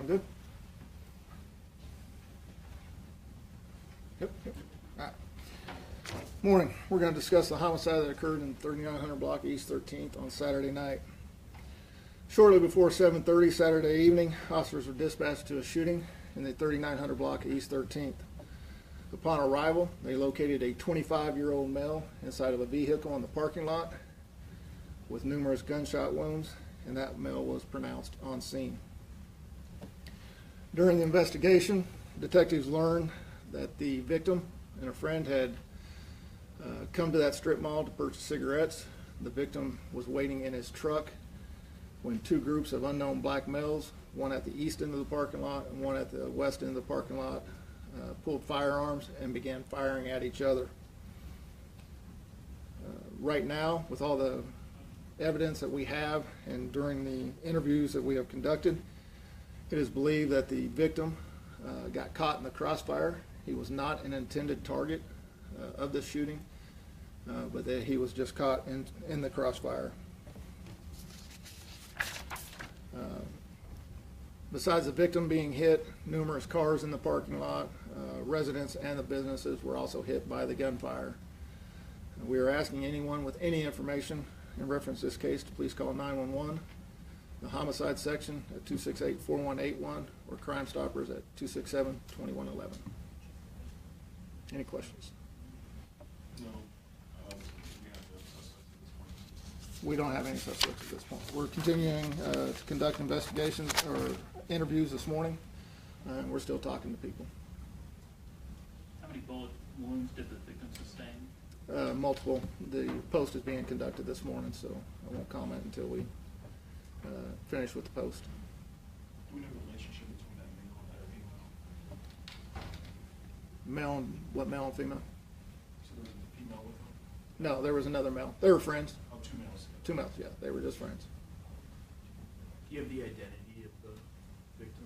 Sound good? Yep. All right. Morning. We're going to discuss the homicide that occurred in 3900 block East 13th on Saturday night. Shortly before 7:30 Saturday evening, officers were dispatched to a shooting in the 3900 block East 13th. Upon arrival, they located a 25-year-old male inside of a vehicle in the parking lot with numerous gunshot wounds, and that male was pronounced on scene. During the investigation, detectives learned that the victim and a friend had come to that strip mall to purchase cigarettes. The victim was waiting in his truck when two groups of unknown black males, one at the east end of the parking lot and one at the west end of the parking lot, pulled firearms and began firing at each other. Right now, with all the evidence that we have and during the interviews that we have conducted, it is believed that the victim got caught in the crossfire. He was not an intended target of this shooting, but that he was just caught in the crossfire. Besides the victim being hit, numerous cars in the parking lot, residents and the businesses were also hit by the gunfire. We are asking anyone with any information in reference to this case to please call 911, the homicide section at 268-4181, or Crime Stoppers at 267-2111. Any questions? No. We have no suspects at this point. We don't have any suspects at this point. We're continuing to conduct investigations or interviews this morning, and we're still talking to people. How many bullet wounds did the victim sustain? Multiple. The post is being conducted this morning, so I won't comment until we finish with the post. Do we know the relationship between that male and that female? Male and what male and female? So there was a female with them? No, there was another male. They were friends. Oh, two males. Two males, yeah. They were just friends. Do you have the identity of the victim?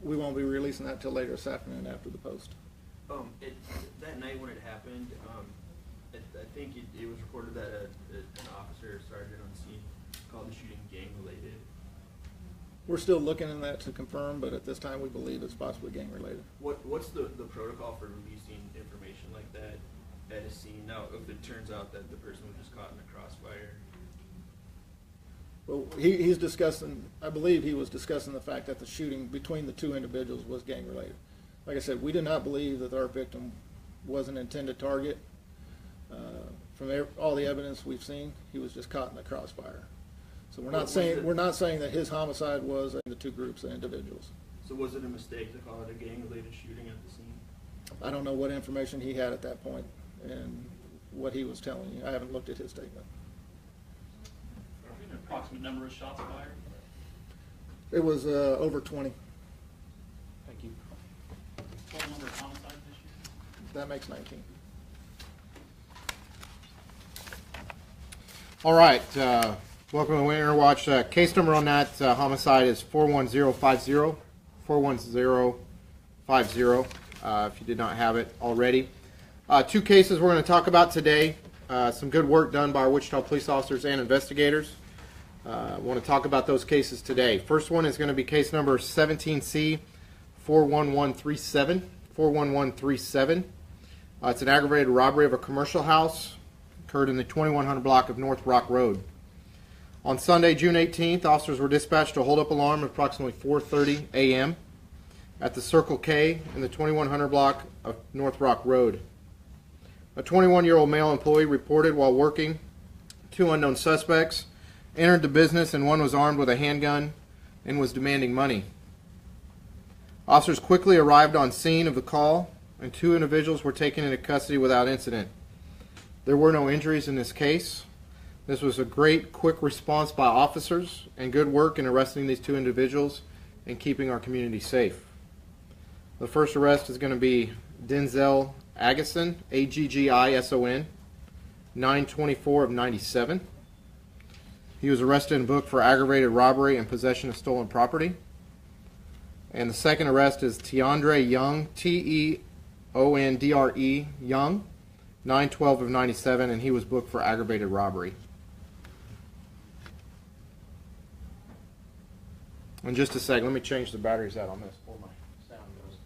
We won't be releasing that till later this afternoon after the post. That night when it happened, I think it was reported that an officer, sergeant on scene, called the shooting gang-related. We're still looking in that to confirm, but at this time we believe it's possibly gang-related. What's the protocol for releasing information like that at a scene? Now, if it turns out that the person was just caught in a crossfire. Well, he's discussing, I believe he was discussing the fact that the shooting between the two individuals was gang-related. Like I said, we do not believe that our victim was an intended target. From all the evidence we've seen, he was just caught in the crossfire. So we're not saying that his homicide was the two groups of individuals. So was it a mistake to call it a gang-related shooting at the scene? I don't know what information he had at that point and what he was telling you. I haven't looked at his statement. An approximate number of shots fired? It was over 20. Thank you. Total number of homicides this year? That makes 19. All right, welcome to Winter Watch. Case number on that homicide is 41050. 41050. If you did not have it already, two cases we're going to talk about today. Some good work done by our Wichita police officers and investigators. I want to talk about those cases today. First one is going to be case number 17C 41137. 41137. It's an aggravated robbery of a commercial house. Occurred in the 2100 block of North Rock Road. On Sunday, June 18th, officers were dispatched to a hold-up alarm at approximately 4:30 a.m. at the Circle K in the 2100 block of North Rock Road. A 21-year-old male employee reported while working two unknown suspects entered the business, and one was armed with a handgun and was demanding money. Officers quickly arrived on scene of the call, and two individuals were taken into custody without incident. There were no injuries in this case. This was a great, quick response by officers and good work in arresting these two individuals and keeping our community safe. The first arrest is going to be Denzel Aggison, Aggison, 924 of 97. He was arrested and booked for aggravated robbery and possession of stolen property. And the second arrest is Teondre Young, Teondre Young, 912 of 97, and he was booked for aggravated robbery. In just a second, let me change the batteries out on this before my sound goes.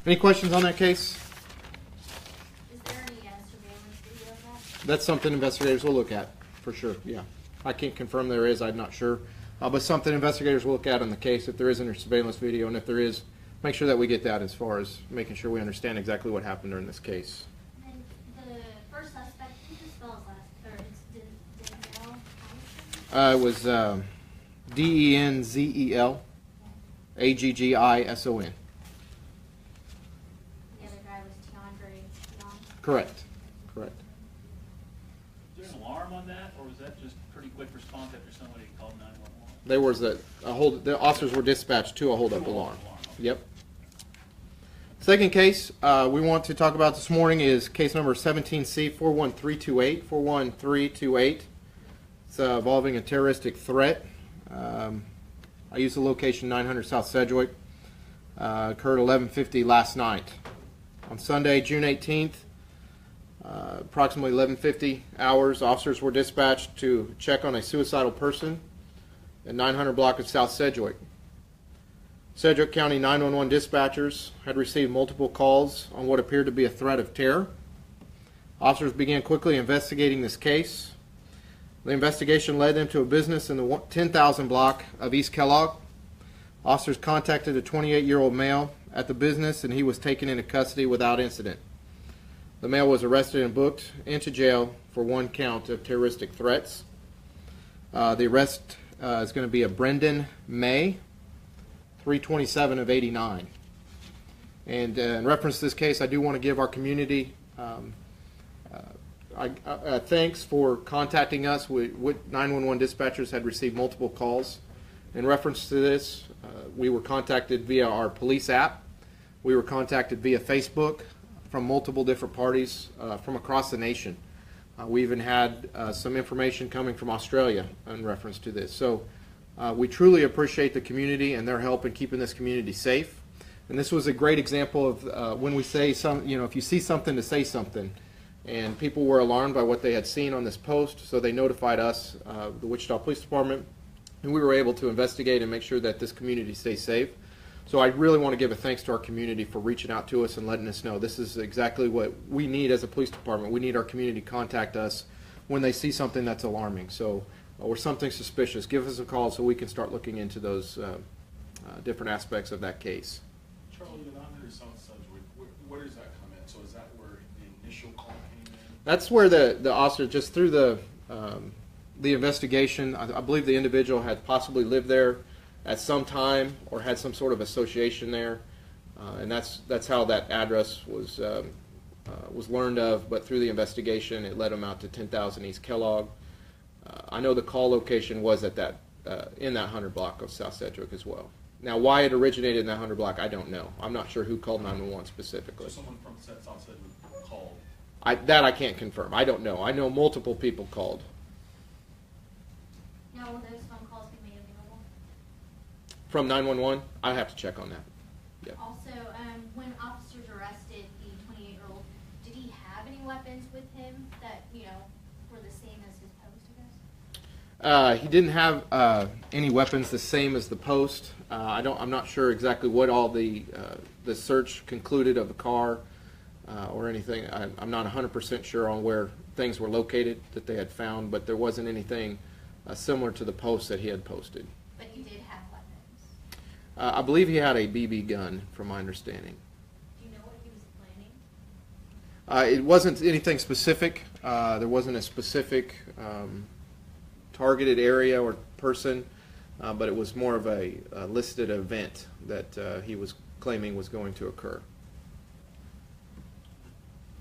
Any questions on that case? Is there any surveillance video of that? That's something investigators will look at, for sure, yeah. I can't confirm there is, I'm not sure. But something investigators will look at in the case if there is any surveillance video, and if there is, make sure that we get that as far as making sure we understand exactly what happened during this case. And the first suspect, who just spells last, or it's Denzel? It was Denzel Aggison. The other guy was Tiandre. Correct, correct. Is there an alarm on that, or was that just pretty quick response after somebody called 911? There was the officers were dispatched to a holdup alarm. Yep. Second case we want to talk about this morning is case number 17C 41328. 41328. It's involving a terroristic threat. I used the location 900 South Sedgwick. Occurred 11:50 last night. On Sunday, June 18th, approximately 11:50 hours, officers were dispatched to check on a suicidal person at 900 block of South Sedgwick. Sedgwick County 911 dispatchers had received multiple calls on what appeared to be a threat of terror. Officers began quickly investigating this case. The investigation led them to a business in the 10,000 block of East Kellogg. Officers contacted a 28-year-old male at the business, and he was taken into custody without incident. The male was arrested and booked into jail for one count of terroristic threats. The arrest is going to be a Brendan May, 327 of 89. And in reference to this case, I do want to give our community thanks for contacting us. 911 dispatchers had received multiple calls. In reference to this, we were contacted via our police app. We were contacted via Facebook from multiple different parties from across the nation. We even had some information coming from Australia in reference to this. So we truly appreciate the community and their help in keeping this community safe. And this was a great example of when we say if you see something, to say something. And people were alarmed by what they had seen on this post, so they notified us, the Wichita Police Department, and we were able to investigate and make sure that this community stays safe. So I really want to give a thanks to our community for reaching out to us and letting us know this is exactly what we need as a police department. We need our community to contact us when they see something that's alarming. So or something suspicious, give us a call so we can start looking into those different aspects of that case. Charlie, the 900 South Sedgwick, where does that come in? So is that where the initial call came in? That's where the officer, just through the investigation, I believe the individual had possibly lived there at some time or had some sort of association there, and that's how that address was learned of. But through the investigation, it led them out to 10,000 East Kellogg. I know the call location was at that in that 100 block of South Sedgwick as well. Now, why it originated in that 100 block, I don't know. I'm not sure who called 911 specifically. So someone from South Sedgwick called. That I can't confirm. I don't know. I know multiple people called. Now, will those phone calls be made available? From 911, I have to check on that. Yeah. Also, when officers arrested the 28-year-old, did he have any weapons with him that, were the same as his post, I guess? He didn't have any weapons the same as the post. I'm not sure exactly what all the search concluded of the car or anything. I'm not 100% sure on where things were located that they had found, but there wasn't anything similar to the post that he had posted. But he did have weapons. I believe he had a BB gun, from my understanding. Do you know what he was planning? It wasn't anything specific. There wasn't a specific targeted area or person, but it was more of a listed event that he was claiming was going to occur.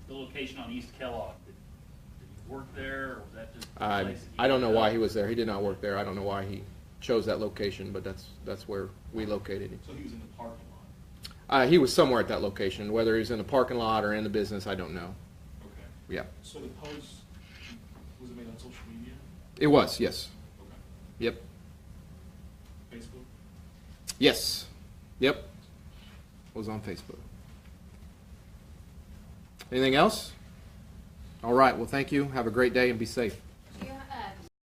The location on East Kellogg, did he work there, or was that just a place that he I don't know ended why up? he was there. He did not work there. I don't know why he chose that location, but that's where we located him. So he was in the parking lot? He was somewhere at that location. Whether he was in the parking lot or in the business, I don't know. Okay. Yeah. So the post, was it made on social media? It was, yes. Okay. Yep. Facebook? Yes. Yep. Was on Facebook. Anything else? All right. Well, thank you. Have a great day and be safe.